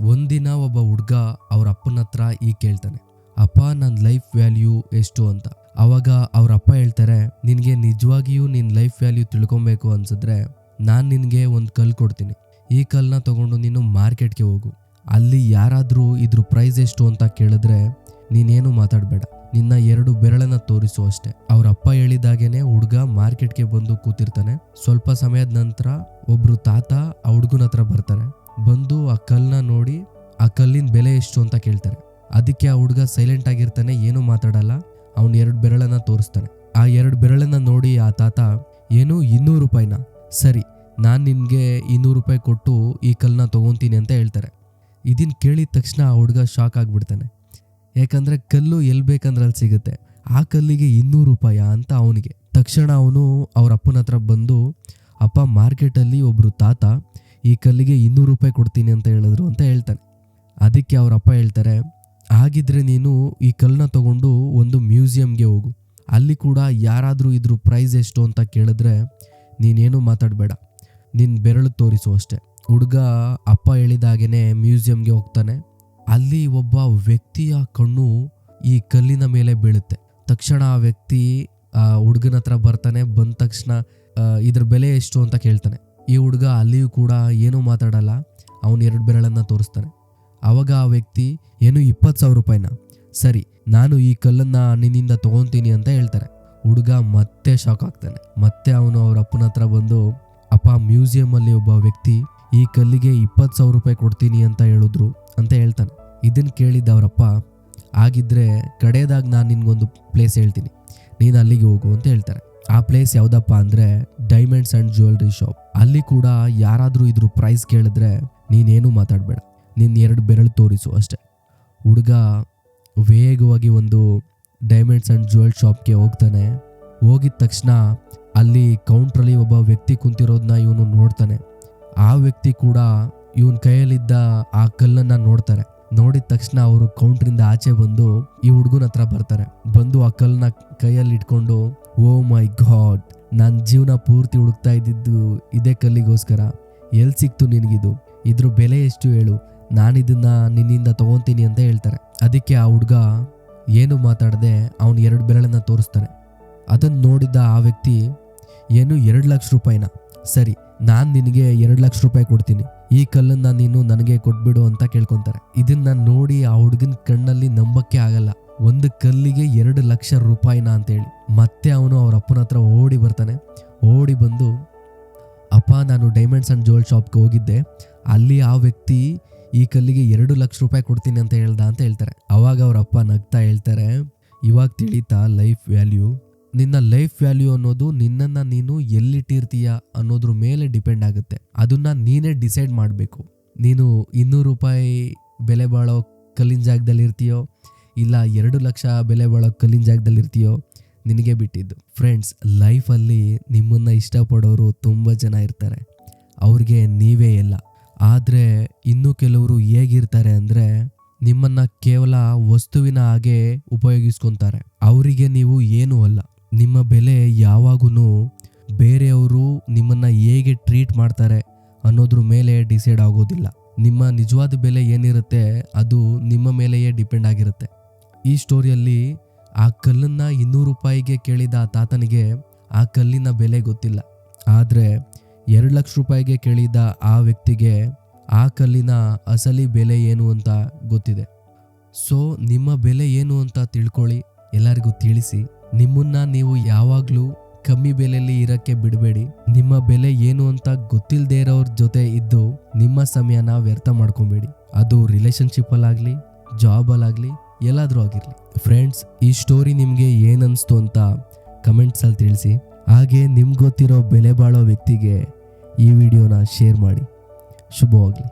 ಒಂದಿನ ಒಬ್ಬ ಹುಡ್ಗ ಅವ್ರ ಅಪ್ಪನ ಹತ್ರ ಕೇಳ್ತಾನೆ, ಅಪ್ಪ ನನ್ನ ಲೈಫ್ ವ್ಯಾಲ್ಯೂ ಎಷ್ಟು ಅಂತ. ಅವಾಗ ಅವ್ರ ಅಪ್ಪ ಹೇಳ್ತಾರೆ, ನಿನ್ಗೆ ನಿಜವಾಗಿಯೂ ನಿನ್ ಲೈಫ್ ವ್ಯಾಲ್ಯೂ ತಿಳ್ಕೊಬೇಕು ಅನ್ಸಿದ್ರೆ ನಾನ್ ನಿನ್ಗೆ ಒಂದು ಕಲ್ ಕೊಡ್ತೀನಿ. ಈ ಕಲ್ನ ತಗೊಂಡು ನೀನು ಮಾರ್ಕೆಟ್ಗೆ ಹೋಗು. ಅಲ್ಲಿ ಯಾರಾದ್ರೂ ಇದ್ರ ಪ್ರೈಸ್ ಎಷ್ಟು ಅಂತ ಕೇಳಿದ್ರೆ ನೀನೇನು ಮಾತಾಡ್ಬೇಡ, ನಿನ್ನ 2 ಬೆರಳನ್ನ ತೋರಿಸು ಅಷ್ಟೇ. ಅವ್ರ ಅಪ್ಪ ಹೇಳಿದಾಗೇನೆ ಹುಡ್ಗ ಮಾರ್ಕೆಟ್ಗೆ ಬಂದು ಕೂತಿರ್ತಾನೆ. ಸ್ವಲ್ಪ ಸಮಯದ ನಂತರ ಒಬ್ರು ತಾತ ಆ ಹುಡ್ಗನ ಹತ್ರ ಬರ್ತಾರೆ. ಬಂದು ಆ ಕಲ್ನ ನೋಡಿ ಆ ಕಲ್ಲಿನ ಬೆಲೆ ಎಷ್ಟು ಅಂತ ಕೇಳ್ತಾರೆ. ಅದಕ್ಕೆ ಆ ಹುಡ್ಗ ಸೈಲೆಂಟ್ ಆಗಿರ್ತಾನೆ, ಏನು ಮಾತಾಡಲ್ಲ. ಅವ್ನು 2 ಬೆರಳನ್ನ ತೋರಿಸ್ತಾನೆ. ಆ 2 ಬೆರಳನ್ನ ನೋಡಿ ಆ ತಾತ, ಏನು 200 ರೂಪಾಯಿನ? ಸರಿ, ನಾನ್ ನಿನ್ಗೆ 200 ರೂಪಾಯಿ ಕೊಟ್ಟು ಈ ಕಲ್ನ ತಗೊಂತೀನಿ ಅಂತ ಹೇಳ್ತಾರೆ. ಇದನ್ ಕೇಳಿದ ತಕ್ಷಣ ಆ ಹುಡ್ಗ ಶಾಕ್ ಆಗ್ಬಿಡ್ತಾನೆ. ಯಾಕಂದ್ರೆ ಕಲ್ಲು ಎಲ್ಲಿ ಬೇಕಂದ್ರೆ ಅಲ್ಲಿ ಸಿಗುತ್ತೆ, ಆ ಕಲ್ಲಿಗೆ 200 ರೂಪಾಯ ಅಂತ ಅವನಿಗೆ. ತಕ್ಷಣ ಅವನು ಅವ್ರ ಅಪ್ಪನ ಹತ್ರ ಬಂದು, ಅಪ್ಪ ಮಾರ್ಕೆಟಲ್ಲಿ ಒಬ್ರು ತಾತ ಈ ಕಲ್ಲಿಗೆ 200 ರೂಪಾಯಿ ಕೊಡ್ತೀನಿ ಅಂತ ಹೇಳಿದ್ರು ಅಂತ ಹೇಳ್ತಾನೆ. ಅದಕ್ಕೆ ಅವ್ರ ಅಪ್ಪ ಹೇಳ್ತಾರೆ, ಹಾಗಿದ್ರೆ ನೀನು ಈ ಕಲ್ಲನ್ನ ತಗೊಂಡು ಒಂದು ಮ್ಯೂಸಿಯಂಗೆ ಹೋಗು. ಅಲ್ಲಿ ಕೂಡ ಯಾರಾದರೂ ಇದ್ರ ಪ್ರೈಸ್ ಎಷ್ಟು ಅಂತ ಕೇಳಿದ್ರೆ ನೀನೇನು ಮಾತಾಡಬೇಡ, ನಿನ್ನ ಬೆರಳು ತೋರಿಸು ಅಷ್ಟೇ. ಹುಡುಗ ಅಪ್ಪ ಹೇಳಿದಾಗೇನೆ ಮ್ಯೂಸಿಯಂಗೆ ಹೋಗ್ತಾನೆ. ಅಲ್ಲಿ ಒಬ್ಬ ವ್ಯಕ್ತಿಯ ಕಣ್ಣು ಈ ಕಲ್ಲಿನ ಮೇಲೆ ಬೀಳುತ್ತೆ. ತಕ್ಷಣ ಆ ವ್ಯಕ್ತಿ ಹುಡುಗನ ಹತ್ರ ಬರ್ತಾನೆ. ಬಂದ ತಕ್ಷಣ ಇದ್ರ ಬೆಲೆ ಎಷ್ಟು ಅಂತ ಕೇಳ್ತಾನೆ. ಈ ಹುಡುಗ ಅಲ್ಲಿಯೂ ಕೂಡ ಏನೂ ಮಾತಾಡಲ್ಲ, ಅವನು 2 ಬೆರಳನ್ನ ತೋರಿಸ್ತಾನೆ. ಅವಾಗ ಆ ವ್ಯಕ್ತಿ, ಏನು 20,000 ರೂಪಾಯಿನ? ಸರಿ, ನಾನು ಈ ಕಲ್ಲನ್ನ ನಿನ್ನಿಂದ ತಗೊಂತೀನಿ ಅಂತ ಹೇಳ್ತಾರೆ. ಹುಡುಗ ಮತ್ತೆ ಶಾಕ್ ಆಗ್ತಾನೆ. ಮತ್ತೆ ಅವನು ಅವ್ರ ಅಪ್ಪನ ಹತ್ರ ಬಂದು, ಅಪ್ಪ ಮ್ಯೂಸಿಯಂ ಅಲ್ಲಿ ಒಬ್ಬ ವ್ಯಕ್ತಿ ಈ ಕಲ್ಲಿಗೆ 20,000 ರೂಪಾಯಿ ಕೊಡ್ತೀನಿ ಅಂತ ಹೇಳಿದ್ರು ಅಂತ ಹೇಳ್ತಾನೆ. ಇದನ್ನ ಕೇಳಿದ್ದ ಅವರಪ್ಪ, ಆಗಿದ್ರೆ ಕಡೆಯದಾಗ ನಾನು ನಿನ್ಗೊಂದು ಪ್ಲೇಸ್ ಹೇಳ್ತೀನಿ, ನೀನು ಅಲ್ಲಿಗೆ ಹೋಗು ಅಂತ ಹೇಳ್ತಾರೆ. ಆ ಪ್ಲೇಸ್ ಯಾವ್ದಪ್ಪ ಅಂದ್ರೆ ಡೈಮಂಡ್ಸ್ ಅಂಡ್ ಜ್ಯುವೆಲ್ರಿ ಶಾಪ್. ಅಲ್ಲಿ ಕೂಡ ಯಾರಾದ್ರೂ ಇದ್ರ ಪ್ರೈಸ್ ಕೇಳಿದ್ರೆ ನೀನೇನು ಮಾತಾಡಬೇಡ, ನಿನ್ನ 2 ಬೆರಳು ತೋರಿಸು ಅಷ್ಟೇ. ಹುಡುಗ ವೇಗವಾಗಿ ಒಂದು ಡೈಮಂಡ್ಸ್ ಅಂಡ್ ಜ್ಯುವೆಲ್ ಶಾಪ್ಗೆ ಹೋಗ್ತಾನೆ. ಹೋಗಿದ ತಕ್ಷಣ ಅಲ್ಲಿ ಕೌಂಟ್ರಲ್ಲಿ ಒಬ್ಬ ವ್ಯಕ್ತಿ ಕುಂತಿರೋದನ್ನ ಇವನು ನೋಡ್ತಾನೆ. ಆ ವ್ಯಕ್ತಿ ಕೂಡ ಇವನ್ ಕೈಯಲ್ಲಿದ್ದ ಆ ಕಲ್ಲನ್ನ ನೋಡ್ತಾರೆ. ನೋಡಿದ ತಕ್ಷಣ ಅವರು ಕೌಂಟ್ರಿಂದ ಆಚೆ ಬಂದು ಈ ಹುಡುಗನ ಹತ್ರ ಬರ್ತಾರೆ. ಬಂದು ಆ ಕಲ್ಲನ್ನ ಕೈಯಲ್ಲಿ ಇಟ್ಕೊಂಡು, ಓ ಮೈ ಗಾಡ್, ನನ್ನ ಜೀವನ ಪೂರ್ತಿ ಹುಡುಕ್ತಾ ಇದ್ದಿದ್ದು ಇದೇ ಕಲ್ಲಿಗೋಸ್ಕರ, ಎಲ್ಲಿ ಸಿಕ್ತು ನಿನಗಿದು? ಇದ್ರ ಬೆಲೆ ಎಷ್ಟು ಹೇಳು, ನಾನಿದನ್ನ ನಿನ್ನಿಂದ ತಗೊಂತೀನಿ ಅಂತ ಹೇಳ್ತಾರೆ. ಅದಕ್ಕೆ ಆ ಹುಡುಗ ಏನು ಮಾತಾಡದೆ ಅವನು 2 ಬೆರಳನ್ನ ತೋರಿಸ್ತಾನೆ. ಅದನ್ನ ನೋಡಿದ್ದ ಆ ವ್ಯಕ್ತಿ, ಏನು 2 ಲಕ್ಷ ರೂಪಾಯಿನ? ಸರಿ, ನಾನ್ ನಿನಗೆ 2 ಲಕ್ಷ ರೂಪಾಯಿ ಕೊಡ್ತೀನಿ, ಈ ಕಲ್ಲನ್ನ ನೀನು ನನಗೆ ಕೊಟ್ಬಿಡು ಅಂತ ಕೇಳ್ಕೊಂತಾರೆ. ಇದನ್ನ ನೋಡಿ ಆ ಹುಡುಗನ ಕಣ್ಣಲ್ಲಿ ನಂಬಕ್ಕೆ ಆಗಲ್ಲ, ಒಂದು ಕಲ್ಲಿಗೆ 2 ಲಕ್ಷ ರೂಪಾಯಿನ ಅಂತೇಳಿ. ಮತ್ತೆ ಅವನು ಅವ್ರ ಅಪ್ಪನ ಹತ್ರ ಓಡಿ ಬರ್ತಾನೆ. ಓಡಿ ಬಂದು, ಅಪ್ಪ ನಾನು ಡೈಮಂಡ್ಸ್ ಅಂಡ್ ಜ್ಯುವೆಲ್ ಶಾಪ್ಗೆ ಹೋಗಿದ್ದೆ, ಅಲ್ಲಿ ಆ ವ್ಯಕ್ತಿ ಈ ಕಲ್ಲಿಗೆ 2 ಲಕ್ಷ ರೂಪಾಯಿ ಕೊಡ್ತೀನಿ ಅಂತ ಹೇಳ್ದ ಅಂತ ಹೇಳ್ತಾರೆ. ಅವಾಗ ಅವ್ರ ಅಪ್ಪ ನಗ್ತಾ ಹೇಳ್ತಾರೆ, ಇವಾಗ ತಿಳಿತಾ ಲೈಫ್ ವ್ಯಾಲ್ಯೂ? ನಿನ್ನ ಲೈಫ್ ವ್ಯಾಲ್ಯೂ ಅನ್ನೋದು ನಿನ್ನನ್ನು ನೀನು ಎಲ್ಲಿಟ್ಟಿರ್ತೀಯ ಅನ್ನೋದ್ರ ಮೇಲೆ ಡಿಪೆಂಡ್ ಆಗುತ್ತೆ. ಅದನ್ನ ನೀನೇ ಡಿಸೈಡ್ ಮಾಡಬೇಕು. ನೀನು 200 ರೂಪಾಯಿ ಬೆಲೆ ಬಾಳೋ ಕಲ್ಲಿನ ಜಾಗದಲ್ಲಿ ಇರ್ತೀಯೋ ಇಲ್ಲ 2 ಲಕ್ಷ ಬೆಲೆ ಬಾಳೋ ಕಲ್ಲಿನ ಜಾಗದಲ್ಲಿ ಇರ್ತೀಯೋ ನಿನಗೆ ಬಿಟ್ಟಿದ್ದು. ಫ್ರೆಂಡ್ಸ್, ಲೈಫಲ್ಲಿ ನಿಮ್ಮನ್ನು ಇಷ್ಟಪಡೋರು ತುಂಬ ಜನ ಇರ್ತಾರೆ, ಅವ್ರಿಗೆ ನೀವೇ ಎಲ್ಲ. ಆದರೆ ಇನ್ನೂ ಕೆಲವರು ಹೇಗಿರ್ತಾರೆ ಅಂದರೆ ನಿಮ್ಮನ್ನು ಕೇವಲ ವಸ್ತುವಿನ ಹಾಗೆ ಉಪಯೋಗಿಸ್ಕೊತಾರೆ. ಅವರಿಗೆ ನೀವು ಏನೂ ಅಲ್ಲ. ನಿಮ್ಮ ಬೆಲೆ ಯಾವಾಗೂ ಬೇರೆಯವರು ನಿಮ್ಮನ್ನು ಹೇಗೆ ಟ್ರೀಟ್ ಮಾಡ್ತಾರೆ ಅನ್ನೋದ್ರ ಮೇಲೆ ಡಿಸೈಡ್ ಆಗೋದಿಲ್ಲ. ನಿಮ್ಮ ನಿಜವಾದ ಬೆಲೆ ಏನಿರುತ್ತೆ ಅದು ನಿಮ್ಮ ಮೇಲೆಯೇ ಡಿಪೆಂಡ್ ಆಗಿರುತ್ತೆ. ಈ ಸ್ಟೋರಿಯಲ್ಲಿ ಆ ಕಲ್ಲನ್ನು 200 ರೂಪಾಯಿಗೆ ಕೇಳಿದ ಆ ತಾತನಿಗೆ ಆ ಕಲ್ಲಿನ ಬೆಲೆ ಗೊತ್ತಿಲ್ಲ. ಆದರೆ 2 ಲಕ್ಷ ರೂಪಾಯಿಗೆ ಕೇಳಿದ ಆ ವ್ಯಕ್ತಿಗೆ ಆ ಕಲ್ಲಿನ ಅಸಲಿ ಬೆಲೆ ಏನು ಅಂತ ಗೊತ್ತಿದೆ. ಸೊ ನಿಮ್ಮ ಬೆಲೆ ಏನು ಅಂತ ತಿಳ್ಕೊಳ್ಳಿ, ಎಲ್ಲರಿಗೂ ತಿಳಿಸಿ. ನಿಮ್ಮನ್ನ ನೀವು ಯಾವಾಗಲೂ ಕಮ್ಮಿ ಬೆಲೆಯಲ್ಲಿ ಇರಕ್ಕೆ ಬಿಡಬೇಡಿ. ನಿಮ್ಮ ಬೆಲೆ ಏನು ಅಂತ ಗೊತ್ತಿಲ್ಲದೆ ಇರೋರ ಜೊತೆ ಇದ್ದು ನಿಮ್ಮ ಸಮಯನ ವ್ಯರ್ಥ ಮಾಡ್ಕೊಬೇಡಿ. ಅದು ರಿಲೇಶನ್ಶಿಪ್ಪಲ್ಲಾಗಲಿ, ಜಾಬಲ್ಲಾಗಲಿ, ಎಲ್ಲಾದರೂ ಆಗಿರಲಿ. ಫ್ರೆಂಡ್ಸ್, ಈ ಸ್ಟೋರಿ ನಿಮಗೆ ಏನನ್ನಿಸ್ತು ಅಂತ ಕಮೆಂಟ್ಸಲ್ಲಿ ತಿಳಿಸಿ. ಹಾಗೆ ನಿಮ್ಗೆ ಗೊತ್ತಿರೋ ಬೆಲೆ ಬಾಳೋ ವ್ಯಕ್ತಿಗೆ ಈ ವಿಡಿಯೋನ ಶೇರ್ ಮಾಡಿ. ಶುಭವಾಗಲಿ.